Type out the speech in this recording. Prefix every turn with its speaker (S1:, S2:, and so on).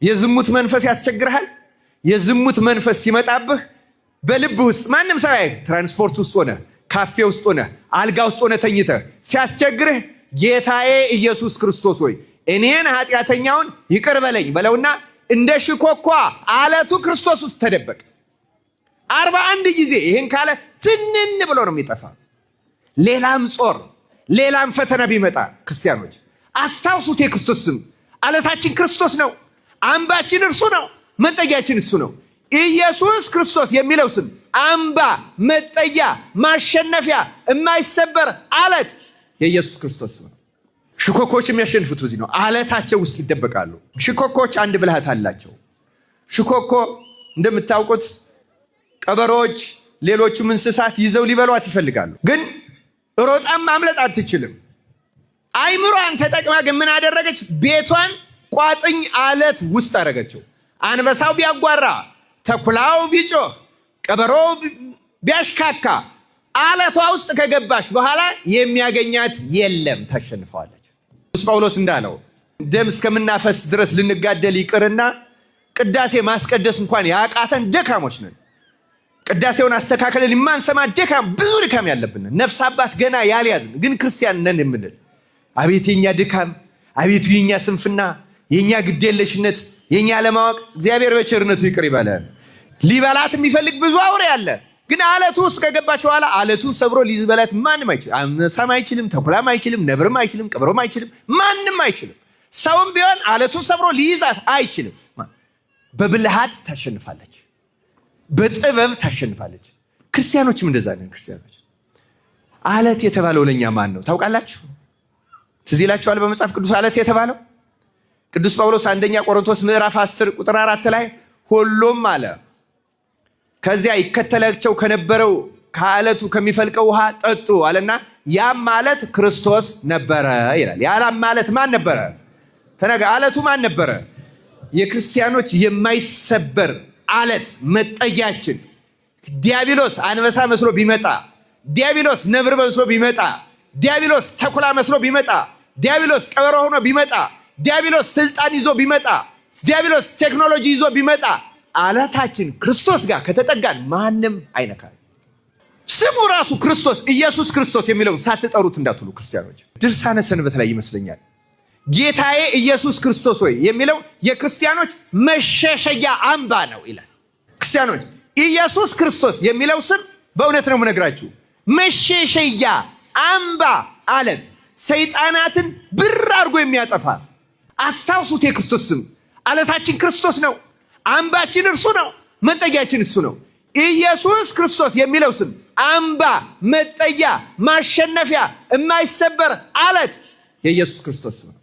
S1: የዝሙት መንፈስ ያስቸግርሃል። የዝሙት መንፈስ ሲመጣብህ በልብ ውስጥ ማንም ሰው ያይ፣ ትራንስፖርት ውስጥ ሆነ፣ ካፌ ውስጥ ሆነ፣ አልጋ ውስጥ ሆነ ተኝተህ ሲያስቸግርህ ጌታዬ ኢየሱስ ክርስቶስ ሆይ እኔን ኃጢአተኛውን ይቅር በለኝ በለውና እንደ ሽኮኳ አለቱ ክርስቶስ ውስጥ ተደበቅ። 41 ጊዜ ይህን ካለ ትንን ብሎ ነው የሚጠፋ። ሌላም ጾር ሌላም ፈተና ቢመጣ ክርስቲያኖች አስታውሱት፣ የክርስቶስ ስም አለታችን ክርስቶስ ነው። አምባችን እርሱ ነው። መጠጊያችን እሱ ነው። ኢየሱስ ክርስቶስ የሚለው ስም አምባ፣ መጠጊያ፣ ማሸነፊያ፣ የማይሰበር አለት የኢየሱስ ክርስቶስ ስም ነው። ሽኮኮች የሚያሸንፉት በዚህ ነው። አለታቸው ውስጥ ይደበቃሉ። ሽኮኮች አንድ ብልሃት አላቸው። ሽኮኮ እንደምታውቁት ቀበሮች፣ ሌሎቹም እንስሳት ይዘው ሊበሏት ይፈልጋሉ። ግን ሮጣም ማምለጥ አትችልም። አይምሯን ተጠቅማ ግን ምን አደረገች? ቤቷን ቋጥኝ አለት ውስጥ አደረገችው። አንበሳው ቢያጓራ፣ ተኩላው ቢጮህ፣ ቀበሮው ቢያሽካካ አለቷ ውስጥ ከገባሽ በኋላ የሚያገኛት የለም፣ ታሸንፈዋለች። ቅዱስ ጳውሎስ እንዳለው ደም እስከምናፈስ ድረስ ልንጋደል ይቅርና ቅዳሴ ማስቀደስ እንኳን ያቃተን ደካሞች ነን። ቅዳሴውን አስተካከለን የማንሰማ ብዙ ድካም ያለብን ነፍስ አባት ገና ያልያዝን ግን ክርስቲያን ነን የምንል፣ አቤት የኛ ድካም፣ አቤቱ የኛ ስንፍና፣ የኛ ግዴለሽነት፣ የኛ ለማወቅ እግዚአብሔር በቸርነቱ ይቅር ይበለን። ሊበላት የሚፈልግ ብዙ አውሬ አለ። ግን አለቱ ውስጥ ከገባች በኋላ አለቱ ሰብሮ ሊበላት ማንም አይችልም። አንበሳም አይችልም፣ ተኩላም አይችልም፣ ነብርም አይችልም፣ ቀበሮም አይችልም፣ ማንም አይችልም። ሰውም ቢሆን አለቱ ሰብሮ ሊይዛት አይችልም። በብልሃት ታሸንፋለች፣ በጥበብ ታሸንፋለች። ክርስቲያኖችም እንደዛ ነን። ክርስቲያኖች አለት የተባለው ለኛ ማን ነው ታውቃላችሁ? ትዝ ይላችኋል? በመጽሐፍ ቅዱስ አለት የተባለው ቅዱስ ጳውሎስ አንደኛ ቆሮንቶስ ምዕራፍ 10 ቁጥር 4 ላይ ሁሉም አለ ከዚያ ይከተላቸው ከነበረው ከአለቱ ከሚፈልቀው ውሃ ጠጡ አለና ያም ማለት ክርስቶስ ነበረ ይላል። ያም ማለት ማን ነበረ? ተነጋ አለቱ ማን ነበረ? የክርስቲያኖች የማይሰበር አለት መጠጊያችን። ዲያብሎስ አንበሳ መስሎ ቢመጣ፣ ዲያብሎስ ነብር መስሎ ቢመጣ፣ ዲያብሎስ ተኩላ መስሎ ቢመጣ፣ ዲያብሎስ ቀበሮ ሆኖ ቢመጣ፣ ዲያብሎስ ስልጣን ይዞ ቢመጣ፣ ዲያብሎስ ቴክኖሎጂ ይዞ ቢመጣ አለታችን ክርስቶስ ጋር ከተጠጋን ማንም አይነካል። ስሙ ራሱ ክርስቶስ ኢየሱስ ክርስቶስ የሚለውን ሳትጠሩት እንዳትሉ ክርስቲያኖች። ድርሳነ ሰንበት ላይ ይመስለኛል ጌታዬ ኢየሱስ ክርስቶስ ሆይ የሚለው የክርስቲያኖች መሸሸያ አምባ ነው ይላል። ክርስቲያኖች ኢየሱስ ክርስቶስ የሚለው ስም በእውነት ነው የምነግራችሁ መሸሸያ አምባ አለት፣ ሰይጣናትን ብር አድርጎ የሚያጠፋ አስታውሱት። የክርስቶስ ስም አለታችን ክርስቶስ ነው። አምባችን እርሱ ነው። መጠጊያችን እሱ ነው። ኢየሱስ ክርስቶስ የሚለው ስም አምባ፣ መጠጊያ፣ ማሸነፊያ፣ የማይሰበር አለት የኢየሱስ ክርስቶስ ስም